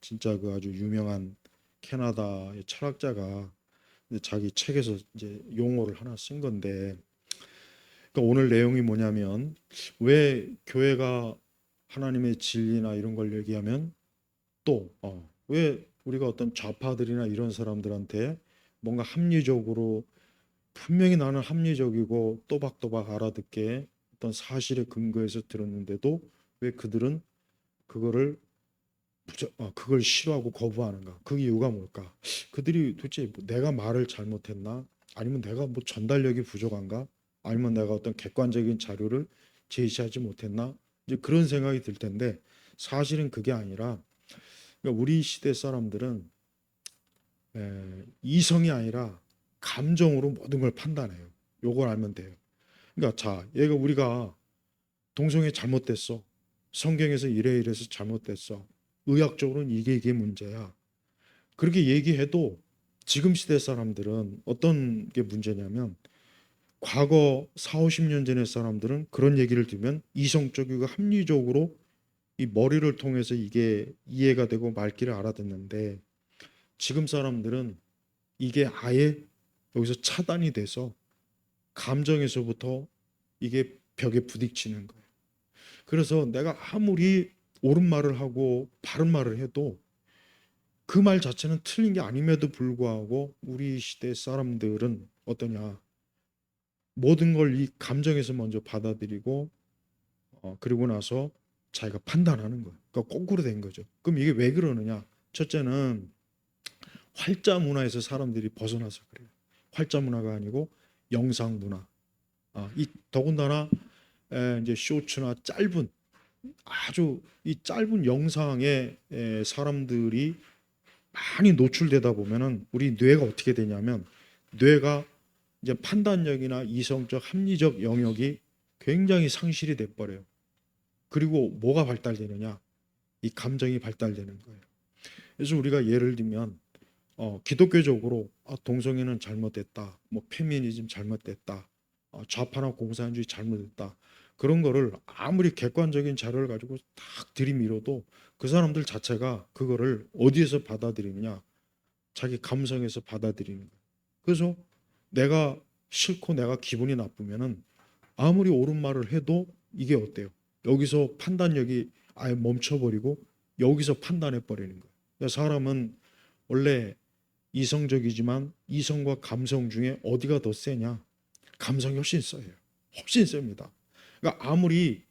진짜 그 아주 유명한 캐나다의 철학자가 자기 책에서 이제 용어를 하나 쓴 건데, 그러니까 오늘 내용이 뭐냐면, 왜 교회가 하나님의 진리나 이런 걸 얘기하면 왜 우리가 어떤 좌파들이나 이런 사람들한테 뭔가 합리적으로, 분명히 나는 합리적이고 또박또박 알아듣게 어떤 사실에 근거해서 들었는데도 왜 그들은 그거를 그걸 싫어하고 거부하는가? 그 이유가 뭘까? 그들이 도대체 내가 말을 잘못했나? 아니면 내가 뭐 전달력이 부족한가? 아니면 내가 어떤 객관적인 자료를 제시하지 못했나? 이제 그런 생각이 들 텐데, 사실은 그게 아니라, 그러니까 우리 시대 사람들은 이성이 아니라 감정으로 모든 걸 판단해요. 요걸 알면 돼요. 그러니까 자, 얘가 우리가 동성애 잘못됐어. 성경에서 이래 이래서 잘못됐어. 의학적으로는 이게 문제야. 그렇게 얘기해도 지금 시대 사람들은 어떤 게 문제냐면, 과거 4, 50년 전의 사람들은 그런 얘기를 들으면 이성적이고 합리적으로 이 머리를 통해서 이게 이해가 되고 말귀를 알아듣는데, 지금 사람들은 이게 아예 여기서 차단이 돼서 감정에서부터 이게 벽에 부딪히는 거예요. 그래서 내가 아무리 옳은 말을 하고 바른 말을 해도 그 말 자체는 틀린 게 아님에도 불구하고 우리 시대 사람들은 어떠냐, 모든 걸 이 감정에서 먼저 받아들이고 그리고 나서 자기가 판단하는 거예요. 그러니까 거꾸로 된 거죠. 그럼 이게 왜 그러느냐? 첫째는 활자 문화에서 사람들이 벗어나서 그래요. 활자 문화가 아니고 영상 문화. 이 더군다나 이제 쇼츠나 짧은, 아주 이 짧은 영상에 사람들이 많이 노출되다 보면은 우리 뇌가 어떻게 되냐면, 뇌가 이제 판단력이나 이성적 합리적 영역이 굉장히 상실이 돼 버려요. 그리고 뭐가 발달되느냐? 이 감정이 발달되는 거예요. 그래서 우리가 예를 들면 기독교적으로 동성애는 잘못됐다, 뭐 페미니즘 잘못됐다, 좌파나 공산주의 잘못됐다, 그런 거를 아무리 객관적인 자료를 가지고 딱 들이밀어도 그 사람들 자체가 그거를 어디에서 받아들이느냐, 자기 감성에서 받아들이는 거예요. 그래서 내가 싫고 내가 기분이 나쁘면은 아무리 옳은 말을 해도 이게 어때요? 여기서 판단력이 아예 멈춰버리고 여기서 판단해 버리는 거예요. 그러니까 사람은 원래 이성적이지만 이성과 감성 중에 어디가 더 세냐? 감성이 훨씬 세요. 훨씬 셉니다. 그러니까 아무리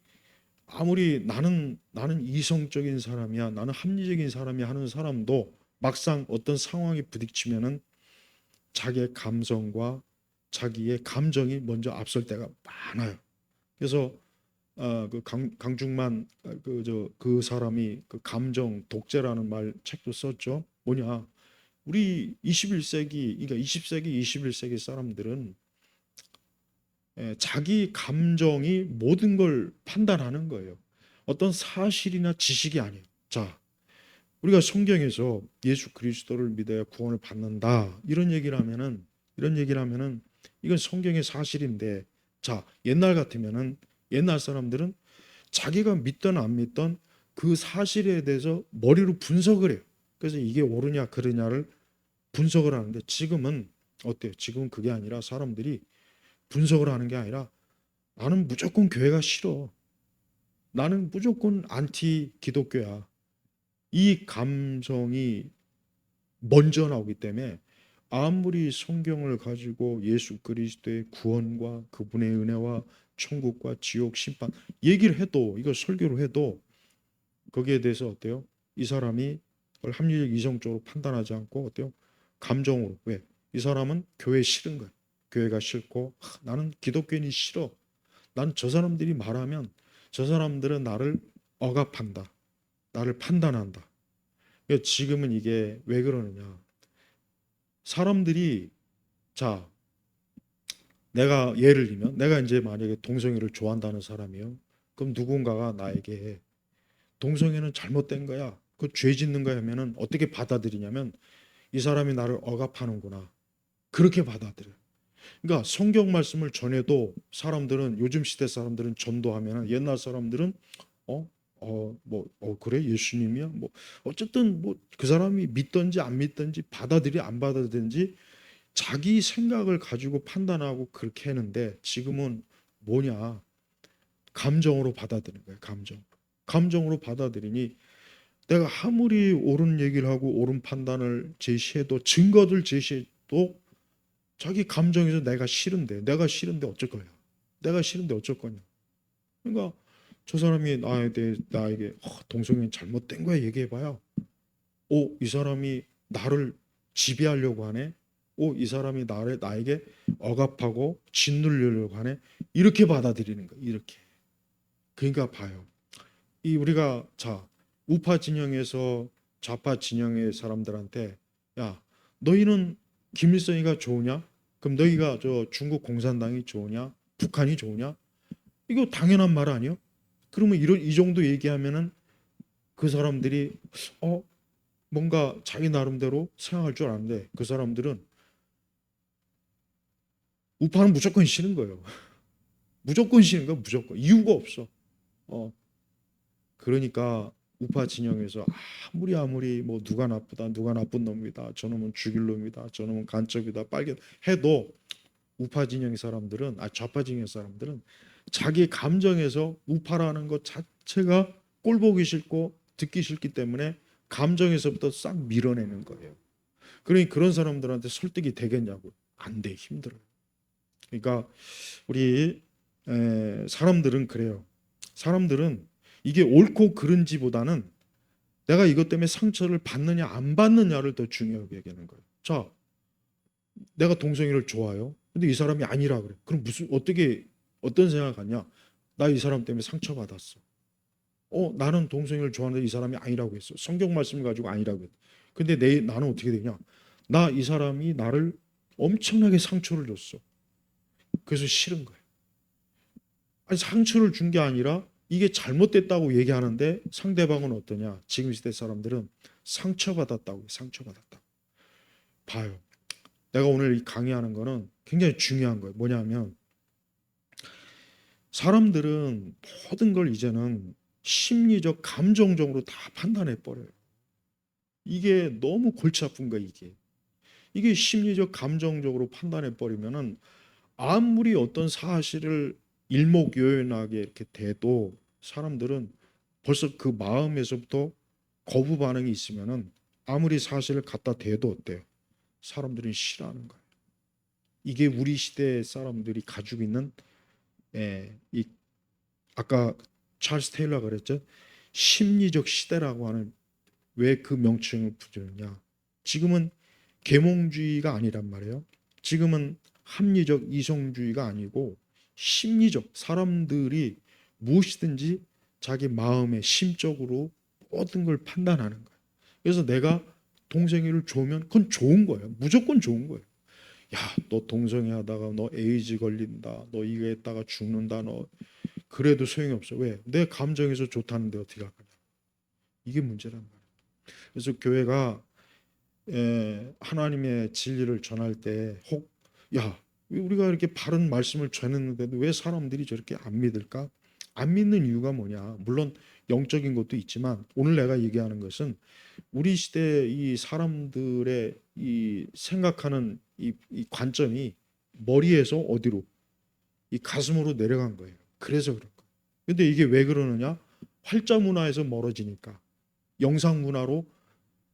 나는 이성적인 사람이야, 나는 합리적인 사람이야 하는 사람도 막상 어떤 상황에 부딪히면은 자기의 감성과 자기의 감정이 먼저 앞설 때가 많아요. 그래서 그 강중만 그 사람이 그 감정 독재라는 말 책도 썼죠. 뭐냐? 우리 21세기, 그러니까 20세기, 21세기 사람들은 자기 감정이 모든 걸 판단하는 거예요. 어떤 사실이나 지식이 아니에요. 자, 우리가 성경에서 예수 그리스도를 믿어야 구원을 받는다, 이런 얘기를 하면은 이건 성경의 사실인데, 자, 옛날 같으면은 옛날 사람들은 자기가 믿던 안 믿던 그 사실에 대해서 머리로 분석을 해요. 그래서 이게 옳으냐 그르냐를 분석을 하는데, 지금은 어때요? 지금은 그게 아니라 사람들이 분석을 하는 게 아니라, 나는 무조건 교회가 싫어, 나는 무조건 안티 기독교야, 이 감성이 먼저 나오기 때문에 아무리 성경을 가지고 예수 그리스도의 구원과 그분의 은혜와 천국과 지옥 심판 얘기를 해도, 이거 설교를 해도 거기에 대해서 어때요? 이 사람이 그걸 합리적 이성적으로 판단하지 않고 어때요? 감정으로. 왜? 이 사람은 교회 싫은 거야. 교회가 싫고 나는 기독교인이 싫어. 나는 저 사람들이 말하면 저 사람들은 나를 억압한다, 나를 판단한다. 그러니까 지금은 이게 왜 그러느냐? 사람들이, 자, 내가 예를 들면 내가 이제 만약에 동성애를 좋아한다는 사람이요. 그럼 누군가가 나에게 동성애는 잘못된 거야, 그 죄 짓는 거야 하면은 어떻게 받아들이냐면, 이 사람이 나를 억압하는구나, 그렇게 받아들여요. 그러니까 성경 말씀을 전해도 사람들은, 요즘 시대 사람들은 전도하면, 옛날 사람들은 어? 그래 예수님이야 뭐 어쨌든 뭐 그 사람이 믿든지 안 믿든지 받아들이 안 받아들이든지 자기 생각을 가지고 판단하고 그렇게 했는데 지금은 뭐냐 감정으로 받아들이는 거예요. 감정으로 받아들이니 내가 아무리 옳은 얘기를 하고 옳은 판단을 제시해도 증거들 제시해도 자기 감정에서 내가 싫은데 어쩔 거야. 내가 싫은데 어쩔 거냐. 그러니까 저 사람이 나에게 동성애 잘못된 거야 얘기해봐요. 이 사람이 나를 지배하려고 하네. 이 사람이 나에게 억압하고 짓누르려고 하네. 이렇게 받아들이는 거야. 이렇게. 그러니까 봐요. 이 우리가 우파 진영에서 좌파 진영의 사람들한테 야 너희는 김일성이가 좋으냐? 그럼 너희가 저 중국 공산당이 좋으냐? 북한이 좋으냐? 이거 당연한 말 아니요? 그러면 이 정도 얘기하면은 그 사람들이 뭔가 자기 나름대로 생각할 줄 아는데 그 사람들은 우파는 무조건 싫은 거예요. 무조건 싫은 거야. 무조건 이유가 없어. 어 그러니까 우파 진영에서 아무리 뭐 누가 나쁘다 누가 나쁜 놈이다 저놈은 죽일 놈이다 저놈은 간첩이다 빨개 해도 우파 진영의 사람들은 좌파 진영의 사람들은 자기 감정에서 우파라는 것 자체가 꼴 보기 싫고 듣기 싫기 때문에 감정에서부터 싹 밀어내는 거예요. 그러니 그런 사람들한테 설득이 되겠냐고 안 돼 힘들어요. 그러니까 우리 사람들은 그래요. 사람들은 이게 옳고 그른지보다는 내가 이것 때문에 상처를 받느냐 안 받느냐를 더 중요하게 얘기하는 거예요. 자, 내가 동성애를 좋아요. 근데 이 사람이 아니라 그래. 그럼 어떤 생각을 갖냐? 나 이 사람 때문에 상처받았어. 나는 동성애를 좋아하는데 이 사람이 아니라고 했어. 성경 말씀을 가지고 아니라고 했어. 근데 나는 어떻게 되냐? 이 사람이 나를 엄청나게 상처를 줬어. 그래서 싫은 거예요. 아니 상처를 준 게 아니라 이게 잘못됐다고 얘기하는데 상대방은 어떠냐? 지금 시대 사람들은 상처받았다. 봐요. 내가 오늘 이 강의하는 거는 굉장히 중요한 거예요. 뭐냐면 사람들은 모든 걸 이제는 심리적, 감정적으로 다 판단해 버려요. 이게 너무 골치 아픈 거야, 이게 심리적, 감정적으로 판단해 버리면은 아무리 어떤 사실을 일목요연하게 이렇게 돼도 사람들은 벌써 그 마음에서부터 거부 반응이 있으면은 아무리 사실을 갖다 대도 어때요? 사람들은 싫어하는 거예요. 이게 우리 시대 사람들이 가지고 있는 이 아까 찰스 테일러가 그랬죠. 심리적 시대라고 하는 왜 그 명칭을 붙였냐? 지금은 계몽주의가 아니란 말이에요. 지금은 합리적 이성주의가 아니고 심리적 사람들이 무엇이든지 자기 마음의 심적으로 모든 걸 판단하는 거예요. 그래서 내가 동성애를 좋으면 그건 좋은 거예요. 무조건 좋은 거예요. 야, 너 동성애 하다가 너 에이즈 걸린다. 너 이거 했다가 죽는다. 너 그래도 소용이 없어. 왜? 내 감정에서 좋다는데 어떻게 할 거냐. 이게 문제란 말이에요. 그래서 교회가 하나님의 진리를 전할 때 야, 왜 우리가 이렇게 바른 말씀을 전했는데도 왜 사람들이 저렇게 안 믿을까? 안 믿는 이유가 뭐냐? 물론 영적인 것도 있지만 오늘 내가 얘기하는 것은 우리 시대 이 사람들의 이 생각하는 이 관점이 머리에서 어디로 이 가슴으로 내려간 거예요. 그래서 그런 거예요. 근데 이게 왜 그러느냐? 활자 문화에서 멀어지니까 영상 문화로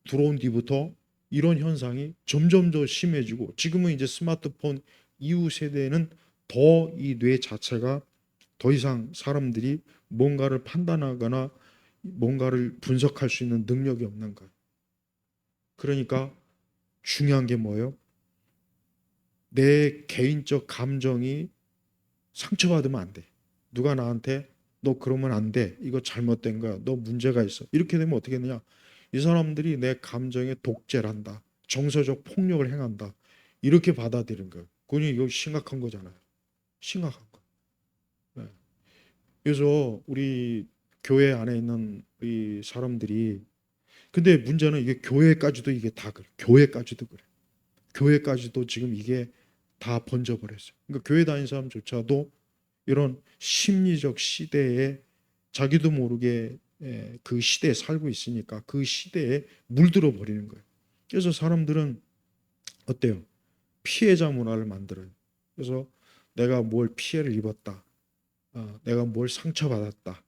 들어온 뒤부터 이런 현상이 점점 더 심해지고 지금은 이제 스마트폰 이후 세대에는 더 이 뇌 자체가 더 이상 사람들이 뭔가를 판단하거나 뭔가를 분석할 수 있는 능력이 없는 거예요. 그러니까 중요한 게 뭐예요? 내 개인적 감정이 상처받으면 안 돼. 누가 나한테 너 그러면 안 돼. 이거 잘못된 거야. 너 문제가 있어. 이렇게 되면 어떻게 되냐? 이 사람들이 내 감정에 독재를 한다. 정서적 폭력을 행한다. 이렇게 받아들인 거예요. 그건 이거 심각한 거잖아요. 심각한 거. 네. 그래서 우리 교회 안에 있는 이 사람들이 근데 문제는 이게 교회까지도 이게 다 그래. 교회까지도 그래. 교회까지도 지금 이게 다 번져버렸어요. 그러니까 교회 다니는 사람조차도 이런 심리적 시대에 자기도 모르게 그 시대에 살고 있으니까 그 시대에 물들어 버리는 거예요. 그래서 사람들은 어때요? 피해자 문화를 만들어요. 그래서 내가 뭘 피해를 입었다, 내가 뭘 상처받았다,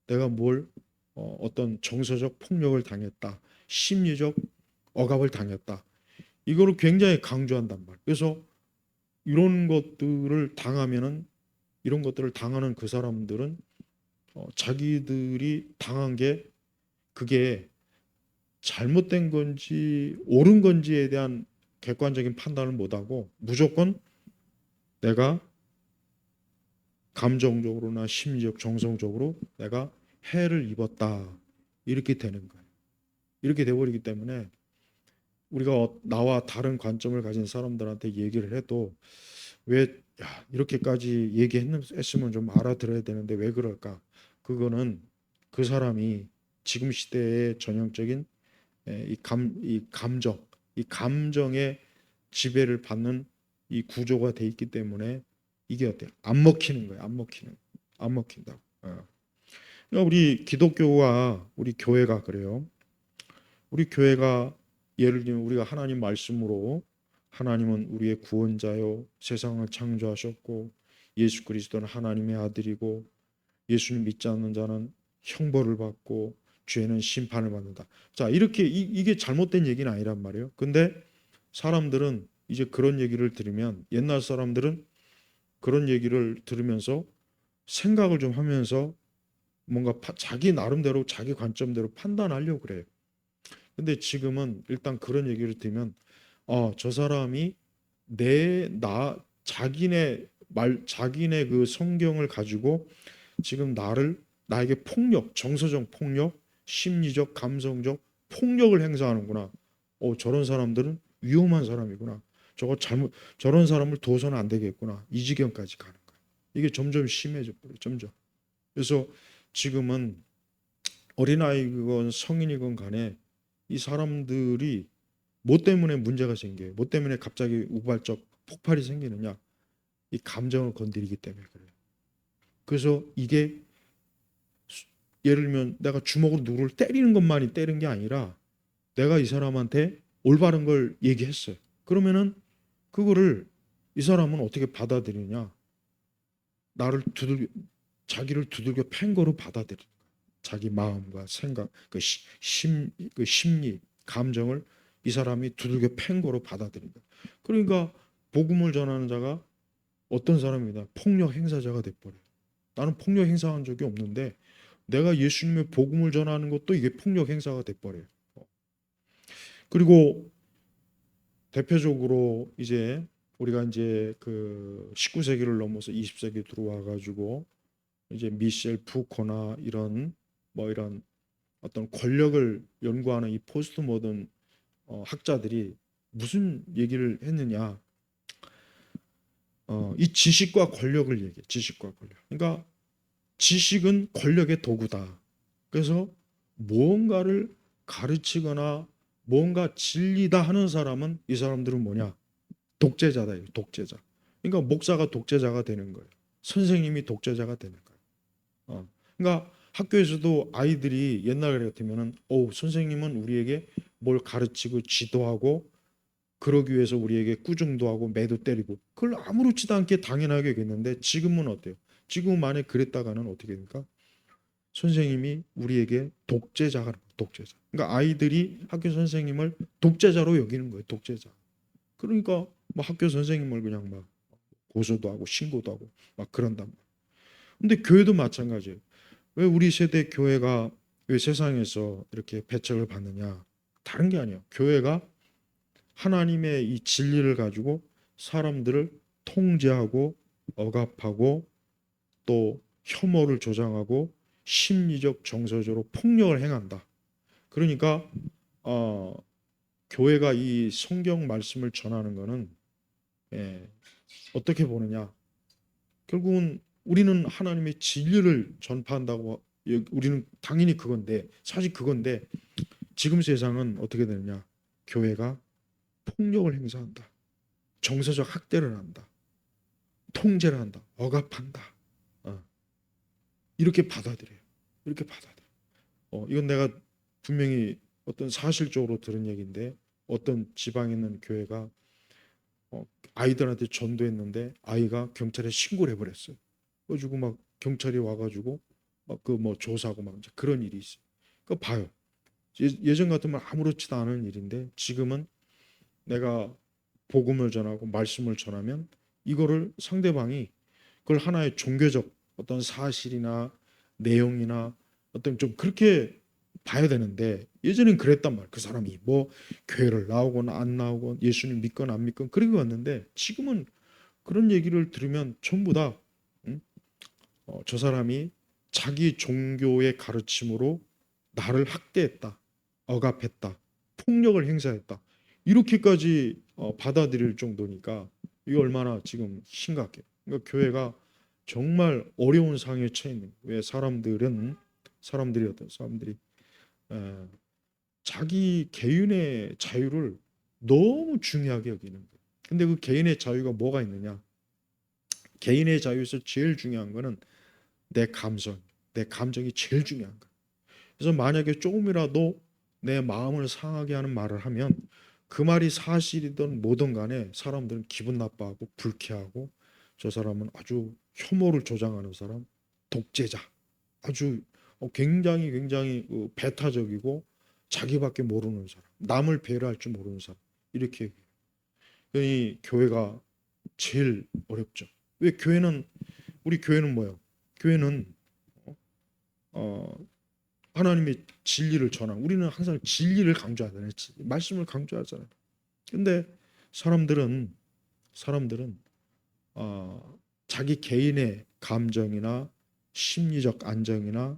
내가 뭘 어떤 정서적 폭력을 당했다, 심리적 억압을 당했다. 이거를 굉장히 강조한단 말이에요. 그래서 이런 것들을 당하면은 이런 것들을 당하는 그 사람들은 자기들이 당한 게 그게 잘못된 건지 옳은 건지에 대한 객관적인 판단을 못하고 무조건 내가 감정적으로나 심리적, 정성적으로 내가 해를 입었다 이렇게 되는 거예요. 이렇게 돼버리기 때문에 우리가 나와 다른 관점을 가진 사람들한테 얘기를 해도 왜 이렇게까지 얘기했으면 좀 알아들어야 되는데 왜 그럴까? 그거는 그 사람이 지금 시대의 전형적인 이 감정, 이 감정의 지배를 받는 이 구조가 돼 있기 때문에 이게 어때요? 안 먹히는 거예요. 안 먹힌다고. 그러니까 우리 기독교와 우리 교회가 그래요. 우리 교회가 예를 들면 우리가 하나님 말씀으로 하나님은 우리의 구원자요 세상을 창조하셨고 예수 그리스도는 하나님의 아들이고 예수님 믿지 않는 자는 형벌을 받고 죄는 심판을 받는다. 자, 이렇게 이게 잘못된 얘기는 아니란 말이에요. 근데 사람들은 이제 그런 얘기를 들으면 옛날 사람들은 그런 얘기를 들으면서 생각을 좀 하면서 뭔가 자기 나름대로 자기 관점대로 판단하려고 그래요. 근데 지금은 일단 그런 얘기를 들으면 저 사람이 자기네 그 성경을 가지고 지금 나에게 폭력, 정서적 폭력, 심리적, 감성적 폭력을 행사하는구나. 저런 사람들은 위험한 사람이구나. 저런 사람을 둬서는 안 되겠구나. 이 지경까지 가는 거야. 이게 점점 심해져 버려. 점점. 그래서 지금은 어린아이건 성인이건 간에 이 사람들이 뭐 때문에 문제가 생겨요? 뭐 때문에 갑자기 우발적 폭발이 생기느냐? 이 감정을 건드리기 때문에 그래요. 그래서 이게 예를 들면 내가 주먹으로 누구를 때리는 것만이 때린 게 아니라 내가 이 사람한테 올바른 걸 얘기했어요. 그러면은 그거를 이 사람은 어떻게 받아들이냐? 나를 자기를 두들겨 팬 거로 받아들이는 거예요. 자기 마음과 생각, 그 심리, 감정을 이 사람이 두들겨 팬 거로 받아들이는 거예요. 그러니까 복음을 전하는 자가 어떤 사람이다? 폭력 행사자가 돼버려요. 나는 폭력 행사한 적이 없는데 내가 예수님의 복음을 전하는 것도 이게 폭력 행사가 돼버려요. 그리고 대표적으로 이제 우리가 이제 그 19세기를 넘어서 20세기 들어와 가지고 이제 미셸 푸코나 이런 어떤 권력을 연구하는 이 포스트 모던 학자들이 무슨 얘기를 했느냐? 이 지식과 권력을 얘기해. 지식과 권력. 그러니까 지식은 권력의 도구다. 그래서 무언가를 가르치거나 뭔가 진리다 하는 사람은 이 사람들은 뭐냐? 독재자다. 독재자. 그러니까 목사가 독재자가 되는 거예요. 선생님이 독재자가 되는 거예요. 그러니까 학교에서도 아이들이 옛날 같으면은 선생님은 우리에게 뭘 가르치고 지도하고 그러기 위해서 우리에게 꾸중도 하고 매도 때리고 그걸 아무렇지도 않게 당연하게 여겼는데 지금은 어때요? 지금 만에 그랬다가는 어떻게 됩니까? 선생님이 우리에게 독재자가 독재자. 그러니까 아이들이 학교 선생님을 독재자로 여기는 거예요. 독재자. 그러니까 뭐 학교 선생님을 그냥 막 고소도 하고 신고도 하고 막 그런단 말이에요. 근데 교회도 마찬가지예요. 왜 우리 세대 교회가 왜 세상에서 이렇게 배척을 받느냐? 다른 게 아니에요. 교회가 하나님의 이 진리를 가지고 사람들을 통제하고 억압하고 또 혐오를 조장하고 심리적 정서적으로 폭력을 행한다. 그러니까 어, 교회가 이 성경 말씀을 전하는 것은 어떻게 보느냐? 결국은 우리는 하나님의 진리를 전파한다고 우리는 당연히 그건데 사실 그건데 지금 세상은 어떻게 되느냐? 교회가 폭력을 행사한다. 정서적 학대를 한다. 통제를 한다. 억압한다. 이렇게 받아들여요. 이렇게 받아들여. 이건 내가 분명히 어떤 사실적으로 들은 얘기인데 어떤 지방에 있는 교회가 아이들한테 전도했는데 아이가 경찰에 신고를 해버렸어요. 그래가지고 막 경찰이 와가지고 그 뭐 조사하고 막 이제 그런 일이 있어요. 그 봐요. 예전 같으면 아무렇지도 않은 일인데 지금은 내가 복음을 전하고 말씀을 전하면 이거를 상대방이 그걸 하나의 종교적 어떤 사실이나 내용이나 어떤 좀 그렇게 봐야 되는데 예전엔 그랬단 말이에요. 그 사람이 뭐 교회를 나오거나 안 나오건 예수님 믿건 안 믿건 그렇게 왔는데 지금은 그런 얘기를 들으면 전부 다 응? 저 사람이 자기 종교의 가르침으로 나를 학대했다, 억압했다, 폭력을 행사했다 이렇게까지 받아들일 정도니까 이게 얼마나 지금 심각해. 그러니까 교회가 정말 어려운 상황에 처해 있는 거예요. 왜 사람들이 어떤 사람들이 에, 자기 개인의 자유를 너무 중요하게 여기는 거예요. 근데 그 개인의 자유가 뭐가 있느냐? 개인의 자유에서 제일 중요한 거는 내 감성, 내 감정이 제일 중요한 거예요. 그래서 만약에 조금이라도 내 마음을 상하게 하는 말을 하면 그 말이 사실이든 뭐든 간에 사람들은 기분 나빠하고 불쾌하고 저 사람은 아주 혐오를 조장하는 사람, 독재자, 아주 굉장히 배타적이고 자기밖에 모르는 사람, 남을 배려할 줄 모르는 사람 이렇게 이 교회가 제일 어렵죠. 왜 교회는 우리 교회는 뭐예요? 교회는 어, 하나님의 진리를 전하는 우리는 항상 진리를 강조하잖아요. 말씀을 강조하잖아요. 근데 사람들은 자기 개인의 감정이나 심리적 안정이나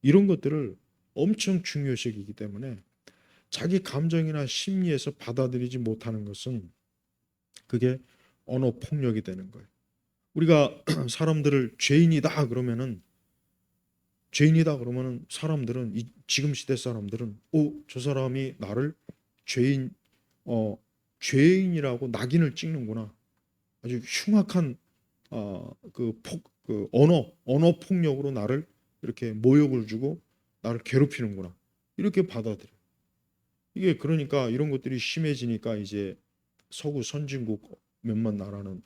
이런 것들을 엄청 중요시 여기기 때문에 자기 감정이나 심리에서 받아들이지 못하는 것은 그게 언어 폭력이 되는 거예요. 우리가 사람들을 죄인이다 그러면은 사람들은 지금 시대 사람들은 저 사람이 나를 죄인 어 죄인이라고 낙인을 찍는구나. 아주 흉악한 그 언어 폭력으로 나를 이렇게 모욕을 주고 나를 괴롭히는구나. 이렇게 받아들여. 이게 그러니까 이런 것들이 심해지니까 이제 서구 선진국 몇몇 나라는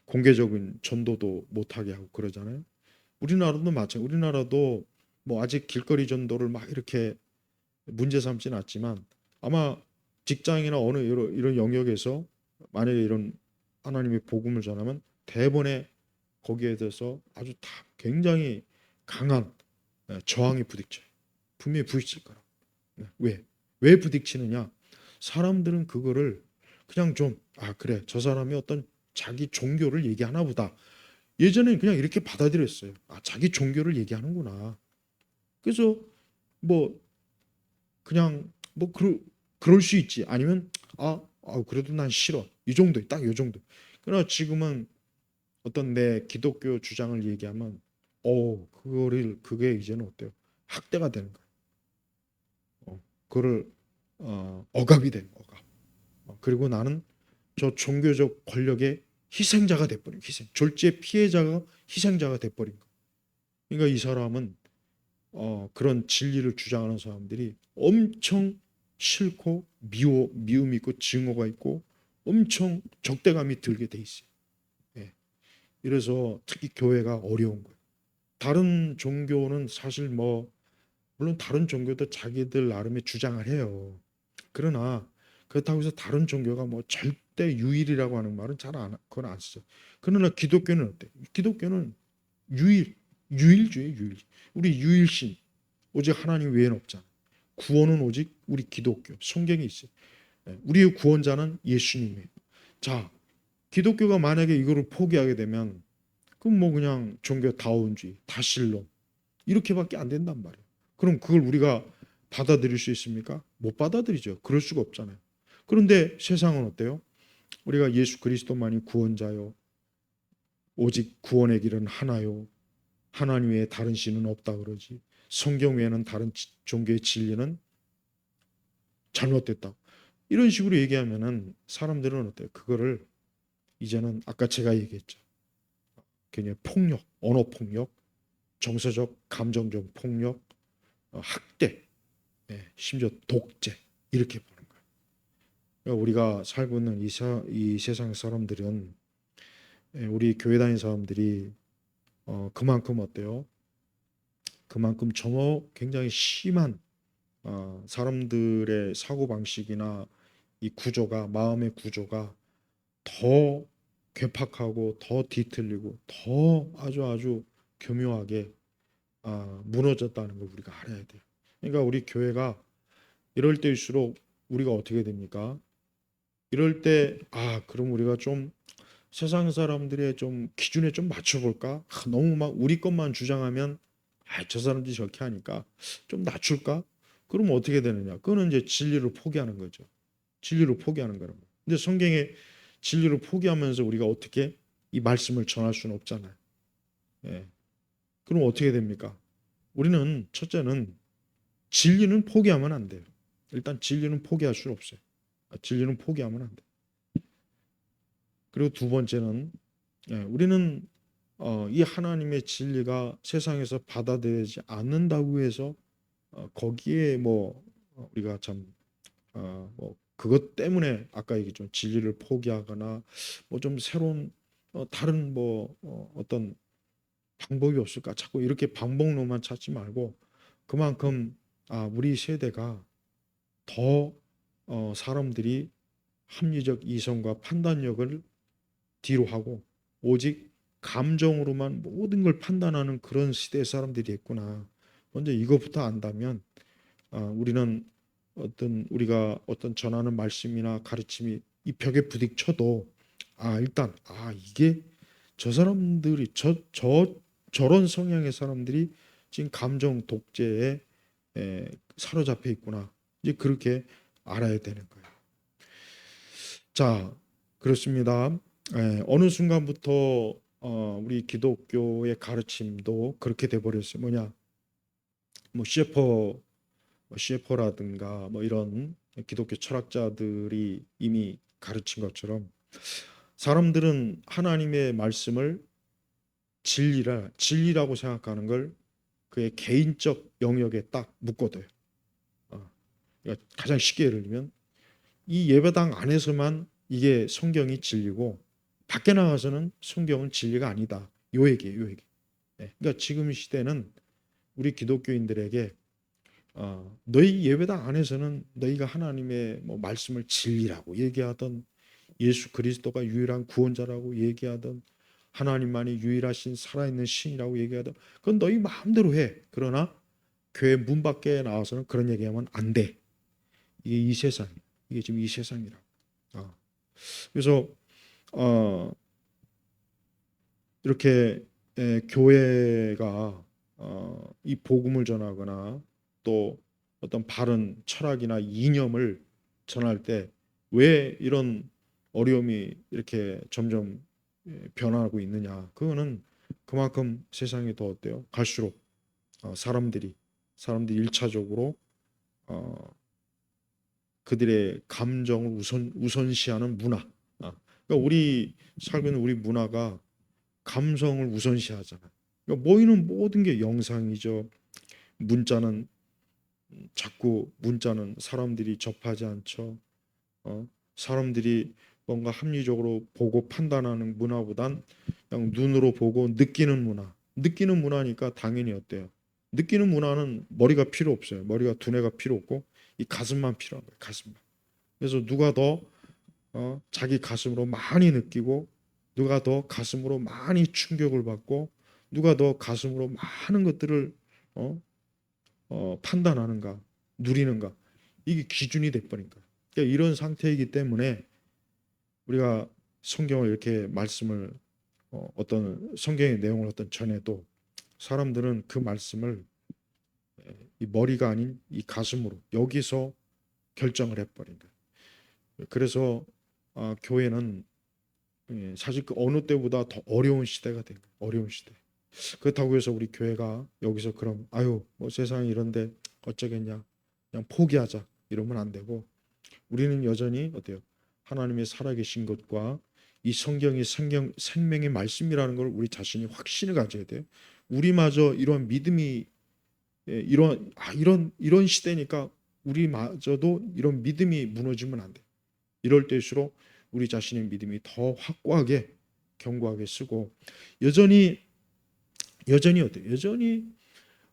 공개적인 전도도 못하게 하고 그러잖아요. 우리나라도 마찬가지. 우리나라도 뭐 아직 길거리 전도를 막 이렇게 문제 삼지는 않지만 아마 직장이나 어느 이런 영역에서 만약에 이런 하나님의 복음을 전하면 대번에 거기에 대해서 아주 다 굉장히 강한 저항이 부딪혀요. 분명히 부딪힐 거라. 왜? 왜 부딪히느냐? 사람들은 그거를 그냥 좀 그래 저 사람이 어떤 자기 종교를 얘기하나 보다. 예전에는 그냥 이렇게 받아들였어요. 자기 종교를 얘기하는구나. 그래서 뭐 그냥 뭐 그럴 수 있지. 아니면 그래도 난 싫어. 이 정도, 딱 이 정도. 그러나 지금은 어떤 내 기독교 주장을 얘기하면 그게 이제는 어때요? 학대가 되는 거예요. 그거를 억압이 되는 억압. 그리고 나는 저 종교적 권력의 희생자가 돼버린 졸지의 피해자가 희생자가 돼버린 거. 그러니까 이 사람은 그런 진리를 주장하는 사람들이 엄청 싫고 미움이 있고 증오가 있고 엄청 적대감이 들게 돼 있어요. 예. 이래서 특히 교회가 어려운 거예요. 다른 종교는 사실 뭐 물론 다른 종교도 자기들 나름의 주장을 해요. 그러나 그렇다고 해서 다른 종교가 뭐 절대 유일이라고 하는 말은 그건 안 쓰죠. 그러나 기독교는 어때? 기독교는 유일, 유일주의 유일. 우리 유일신 오직 하나님 외에는 없잖아. 구원은 오직 우리 기독교 성경에 있어요. 우리의 구원자는 예수님이에요. 자, 기독교가 만약에 이거를 포기하게 되면 그럼 뭐 그냥 종교 다원주의, 다신론 이렇게밖에 안 된단 말이에요. 그럼 그걸 우리가 받아들일 수 있습니까? 못 받아들이죠. 그럴 수가 없잖아요. 그런데 세상은 어때요? 우리가 예수 그리스도만이 구원자요. 오직 구원의 길은 하나요. 하나님 외에 다른 신은 없다 그러지. 성경 외에는 다른 종교의 진리는 잘못됐다. 이런 식으로 얘기하면은 사람들은 어때요? 그거를 이제는 아까 제가 얘기했죠. 그냥 폭력, 언어 폭력, 정서적, 감정적 폭력, 학대, 심지어 독재 이렇게 보는 거예요. 그러니까 우리가 살고 있는 이 세상 사람들은 우리 교회 다니는 사람들이 그만큼 어때요? 그만큼 굉장히 심한 사람들의 사고 방식이나 이 구조가 마음의 구조가 더 괴팍하고 더 뒤틀리고 더 아주 교묘하게 무너졌다는 걸 우리가 알아야 돼요. 그러니까 우리 교회가 이럴 때일수록 우리가 어떻게 됩니까? 이럴 때 그럼 우리가 좀 세상 사람들의 좀 기준에 좀 맞춰볼까? 너무 막 우리 것만 주장하면 저 사람들이 저렇게 하니까 좀 낮출까? 그러면 어떻게 되느냐? 그거는 이제 진리를 포기하는 거죠. 진리를 포기하는 거라고. 근데 성경에 진리를 포기하면서 우리가 어떻게 이 말씀을 전할 수는 없잖아요. 예. 그럼 어떻게 됩니까? 우리는 첫째는 진리는 포기하면 안 돼요. 일단 진리는 포기할 수 없어요. 진리는 포기하면 안 돼요. 그리고 두 번째는 우리는 이 하나님의 진리가 세상에서 받아들여지지 않는다고 해서 거기에 우리가 참 그것 때문에 아까 얘기했죠. 진리를 포기하거나 뭐 좀 새로운 다른 어떤 방법이 없을까? 자꾸 이렇게 방법론만 찾지 말고 그만큼 우리 세대가 더 사람들이 합리적 이성과 판단력을 뒤로 하고 오직 감정으로만 모든 걸 판단하는 그런 시대의 사람들이 있구나. 먼저 이것부터 안다면 우리는 우리가 어떤 전하는 말씀이나 가르침이 이 벽에 부딪혀도 일단 이게 저 사람들이 저런 성향의 사람들이 지금 감정 독재에 사로잡혀 있구나. 이제 그렇게 알아야 되는 거예요. 자, 그렇습니다. 어느 순간부터 우리 기독교의 가르침도 그렇게 돼 버렸어요. 뭐냐? 뭐 셰퍼라든가 뭐 이런 기독교 철학자들이 이미 가르친 것처럼 사람들은 하나님의 말씀을 진리라고 생각하는 걸 그의 개인적 영역에 딱 묶어둬요. 그러니까 가장 쉽게 예를 들면 이 예배당 안에서만 이게 성경이 진리고 밖에 나가서는 성경은 진리가 아니다. 요 얘기예요, 요 얘기. 그러니까 지금 시대는 우리 기독교인들에게 너희 예배당 안에서는 너희가 하나님의 말씀을 진리라고 얘기하던 예수 그리스도가 유일한 구원자라고 얘기하던 하나님만이 유일하신 살아있는 신이라고 얘기하던 그건 너희 마음대로 해. 그러나 교회 문 밖에 나와서는 그런 얘기하면 안 돼. 이게 이 세상, 이게 지금 이 세상이라. 그래서 이렇게 교회가 이 복음을 전하거나 또 어떤 바른 철학이나 이념을 전할 때 왜 이런 어려움이 이렇게 점점 변화하고 있느냐? 그거는 그만큼 세상이 더 어때요? 갈수록 사람들이 일차적으로 그들의 감정을 우선시하는 문화. 그러니까 우리 살고 있는 우리 문화가 감성을 우선시하잖아요. 그러니까 모이는 모든 게 영상이죠. 문자는 자꾸 문자는 사람들이 접하지 않죠. 사람들이 뭔가 합리적으로 보고 판단하는 문화보단 그냥 눈으로 보고 느끼는 문화. 느끼는 문화니까 당연히 어때요? 느끼는 문화는 머리가 필요 없어요. 머리가 두뇌가 필요 없고 이 가슴만 필요한 거예요. 가슴만. 그래서 누가 더 자기 가슴으로 많이 느끼고 누가 더 가슴으로 많이 충격을 받고 누가 더 가슴으로 많은 것들을 판단하는가 누리는가 이게 기준이 돼버린 거예요. 그러니까 이런 상태이기 때문에 우리가 성경을 이렇게 말씀을 어떤 성경의 내용을 어떤 전해도 사람들은 그 말씀을 이 머리가 아닌 이 가슴으로 여기서 결정을 해버린 거예요. 그래서 교회는 사실 그 어느 때보다 더 어려운 시대가 된 거예요. 어려운 시대. 그렇다고 해서 우리 교회가 여기서 그럼 뭐 세상이 이런데 어쩌겠냐 그냥 포기하자 이러면 안 되고 우리는 여전히 어때요? 하나님의 살아계신 것과 이 성경이 생명의 말씀이라는 걸 우리 자신이 확신을 가져야 돼요. 우리마저 이런 믿음이 이런 시대니까 우리마저도 이런 믿음이 무너지면 안 돼. 이럴 때일수록 우리 자신의 믿음이 더 확고하게 견고하게 쓰고 여전히 어때? 여전히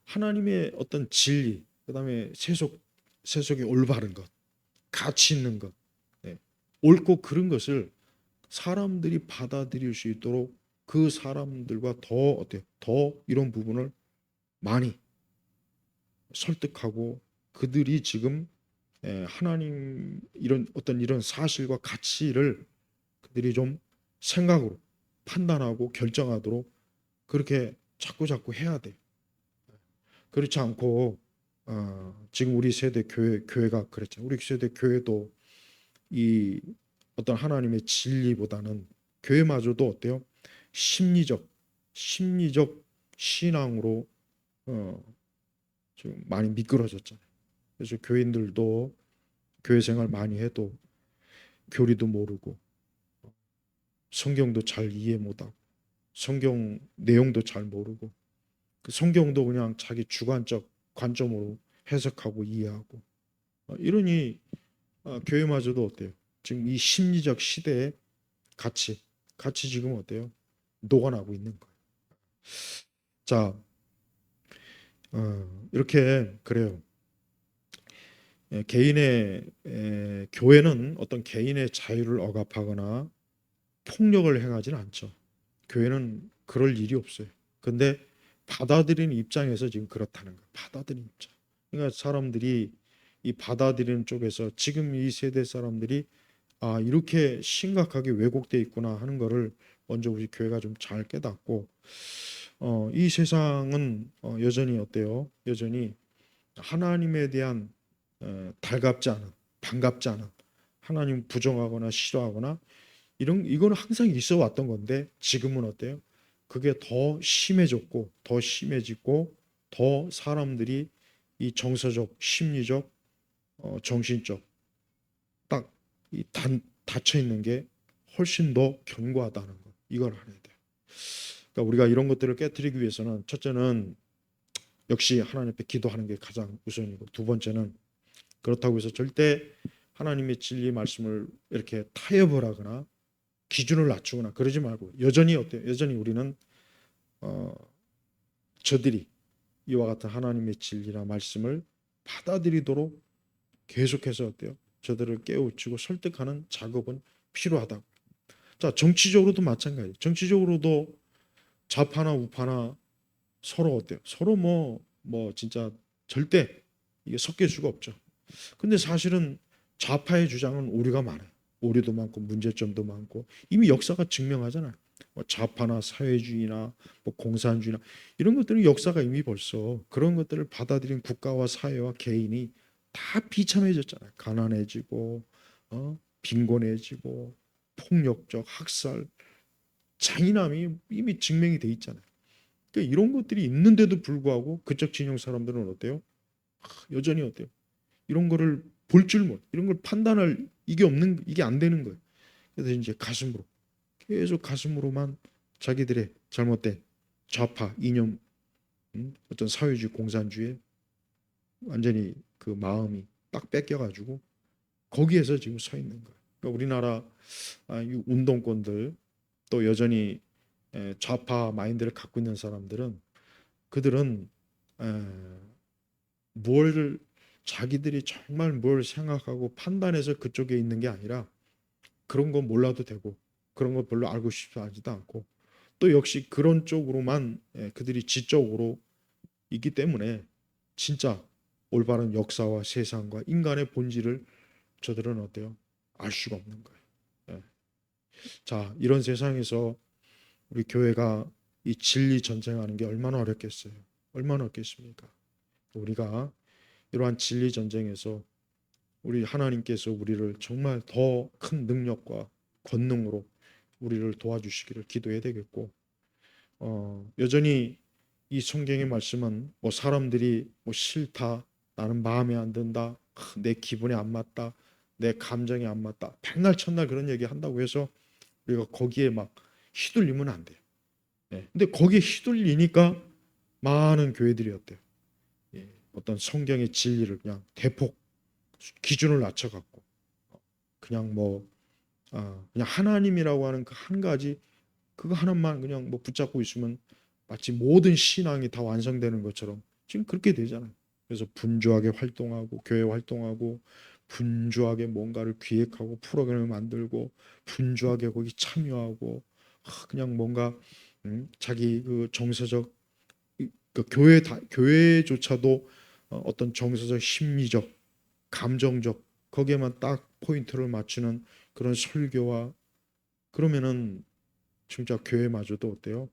하나님의 어떤 진리, 그다음에 세속의 올바른 것, 가치 있는 것, 네, 옳고 그른 것을 사람들이 받아들일 수 있도록 그 사람들과 더 어때요? 더 이런 부분을 많이 설득하고 그들이 지금 하나님 이런 사실과 가치를 그들이 좀 생각으로 판단하고 결정하도록 그렇게 자꾸 해야 돼. 그렇지 않고 지금 우리 세대 교회가 그랬죠. 우리 세대 교회도 이 어떤 하나님의 진리보다는 교회마저도 어때요? 심리적 신앙으로 어, 지금 많이 미끄러졌잖아요. 그래서 교인들도 교회 생활 많이 해도 교리도 모르고 성경도 잘 이해 못하고 성경 내용도 잘 모르고 그 성경도 그냥 자기 주관적 관점으로 해석하고 이해하고 이러니 교회마저도 어때요? 지금 이 심리적 시대에 같이 지금 어때요? 녹아나고 있는 거예요. 자, 이렇게 그래요. 교회는 어떤 개인의 자유를 억압하거나 폭력을 행하지는 않죠. 교회는 그럴 일이 없어요. 근데 받아들이는 입장에서 지금 그렇다는 거예요. 받아들이는 입장. 그러니까 사람들이 이 받아들이는 쪽에서 지금 이 세대 사람들이 이렇게 심각하게 왜곡돼 있구나 하는 거를 먼저 우리 교회가 좀 잘 깨닫고 이 세상은 여전히 어때요? 여전히 하나님에 대한 달갑지 않은, 반갑지 않은 하나님 부정하거나 싫어하거나 이거는 항상 있어 왔던 건데 지금은 어때요? 그게 더 심해졌고 더 심해지고 더 사람들이 이 정서적, 심리적, 정신적 딱이 닫혀 있는 게 훨씬 더 견고하다는 것. 이걸 알아야 돼요. 그러니까 우리가 이런 것들을 깨뜨리기 위해서는 첫째는 역시 하나님 앞에 기도하는 게 가장 우선이고 두 번째는 그렇다고 해서 절대 하나님의 진리 말씀을 이렇게 타협을 하거나 기준을 낮추거나 그러지 말고 여전히 어때요? 여전히 우리는 어, 저들이 이와 같은 하나님의 진리나 말씀을 받아들이도록 계속해서 어때요? 저들을 깨우치고 설득하는 작업은 필요하다. 자, 정치적으로도 마찬가지. 정치적으로도 좌파나 우파나 서로 어때요? 서로 뭐 진짜 절대 이게 섞일 수가 없죠. 근데 사실은 좌파의 주장은 오류가 많아요. 오류도 많고 문제점도 많고 이미 역사가 증명하잖아요. 뭐 좌파나 사회주의나 뭐 공산주의나 이런 것들은 역사가 이미 벌써 그런 것들을 받아들인 국가와 사회와 개인이 다 비참해졌잖아요. 가난해지고 빈곤해지고 폭력적 학살, 잔인함이 이미 증명이 돼 있잖아요. 그러니까 이런 것들이 있는데도 불구하고 그쪽 진영 사람들은 어때요? 여전히 어때요? 이런 거를 볼 줄 몰라. 이런 걸 판단할 이게 안 되는 거예요. 그래서 이제 계속 가슴으로만 자기들의 잘못된 좌파 이념, 어떤 사회주의 공산주의 완전히 그 마음이 딱 뺏겨가지고 거기에서 지금 서 있는 거예요. 그러니까 우리나라 이 운동권들 또 여전히 좌파 마인드를 갖고 있는 사람들은 그들은 에, 뭘 자기들이 정말 뭘 생각하고 판단해서 그쪽에 있는 게 아니라 그런 거 몰라도 되고 그런 거 별로 알고 싶지 하지도 않고 또 역시 그런 쪽으로만 그들이 지적으로 있기 때문에 진짜 올바른 역사와 세상과 인간의 본질을 저들은 어때요? 알 수가 없는 거예요. 예. 자, 이런 세상에서 우리 교회가 이 진리 전쟁하는 게 얼마나 어렵겠어요? 얼마나 어렵겠습니까? 우리가 이러한 진리 전쟁에서 우리 하나님께서 우리를 정말 더 큰 능력과 권능으로 우리를 도와주시기를 기도해야 되겠고 여전히 이 성경의 말씀은 뭐 사람들이 뭐 싫다, 나는 마음에 안 든다, 내 기분에 안 맞다, 내 감정에 안 맞다, 백날 첫날 그런 얘기 한다고 해서 우리가 거기에 막 휘둘리면 안 돼요. 근데 거기에 휘둘리니까 많은 교회들이 어때요? 어떤 성경의 진리를 그냥 대폭 기준을 낮춰갖고 그냥 그냥 하나님이라고 하는 그 한 가지 그거 하나만 그냥 붙잡고 있으면 마치 모든 신앙이 다 완성되는 것처럼 지금 그렇게 되잖아요. 그래서 분주하게 활동하고 교회 활동하고 분주하게 뭔가를 기획하고 프로그램을 만들고 분주하게 거기 참여하고 그냥 뭔가 자기 그 정서적 그 교회조차도 어떤 정서적 심리적 감정적 거기에만 딱 포인트를 맞추는 그런 설교와 그러면은 진짜 교회마저도 어때요?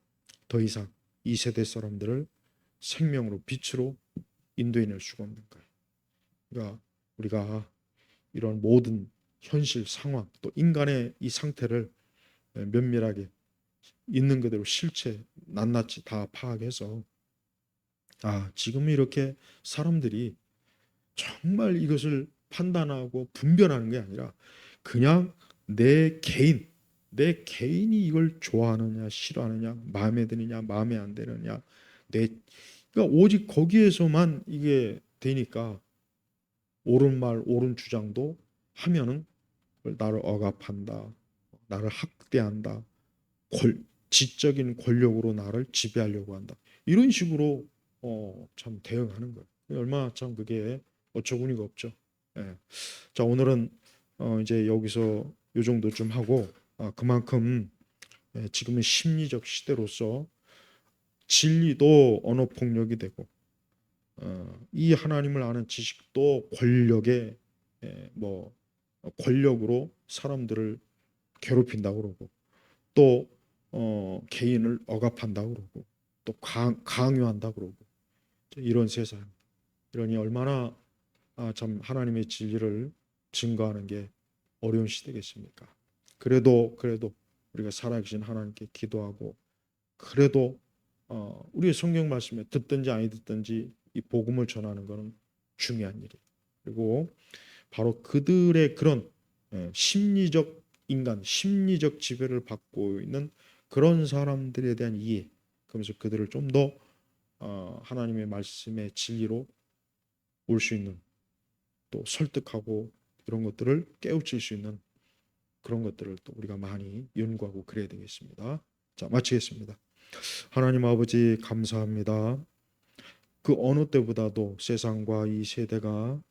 더 이상 이 세대 사람들을 생명으로 빛으로 인도해낼 수가 없는 거예요. 그러니까 우리가 이런 모든 현실 상황 또 인간의 이 상태를 면밀하게 있는 그대로 실체 낱낱이 다 파악해서 지금 이렇게 사람들이 정말 이것을 판단하고 분별하는 게 아니라 그냥 내 개인이 이걸 좋아하느냐 싫어하느냐 마음에 드느냐 마음에 안 드느냐 내 그러니까 오직 거기에서만 이게 되니까 옳은 말 옳은 주장도 하면은 나를 억압한다 나를 학대한다 지적인 권력으로 나를 지배하려고 한다 이런 식으로 참 대응하는 거예요. 얼마나 참 그게 어처구니가 없죠. 예. 자 오늘은 이제 여기서 요 정도 좀 하고 그만큼 지금은 심리적 시대로서 진리도 언어 폭력이 되고 이 하나님을 아는 지식도 권력의 권력으로 사람들을 괴롭힌다고 그러고 또 개인을 억압한다고 그러고 또 강요한다고 그러고 이런 세상 이러니 얼마나 참 하나님의 진리를 증거하는 게 어려운 시대겠습니까? 그래도 우리가 살아계신 하나님께 기도하고 그래도 우리의 성경 말씀에 듣든지 아니 듣든지 이 복음을 전하는 것은 중요한 일이에요. 그리고 바로 그들의 그런 심리적 지배를 받고 있는 그런 사람들에 대한 이해, 그러면서 그들을 좀 더 하나님의 말씀의 진리로 올 수 있는 또 설득하고 이런 것들을 깨우칠 수 있는 그런 것들을 또 우리가 많이 연구하고 그래야 되겠습니다. 자, 마치겠습니다. 하나님 아버지 감사합니다. 그 어느 때보다도 세상과 이 세대가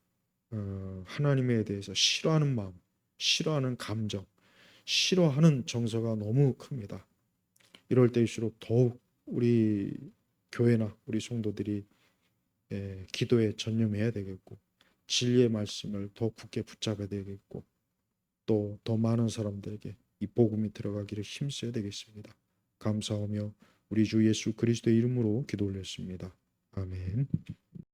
하나님에 대해서 싫어하는 마음, 싫어하는 감정, 싫어하는 정서가 너무 큽니다. 이럴 때일수록 더욱 우리 교회나 우리 성도들이 기도에 전념해야 되겠고 진리의 말씀을 더 굳게 붙잡아야 되겠고 또 더 많은 사람들에게 이 복음이 들어가기를 힘써야 되겠습니다. 감사하며 우리 주 예수 그리스도의 이름으로 기도 올렸습니다. 아멘.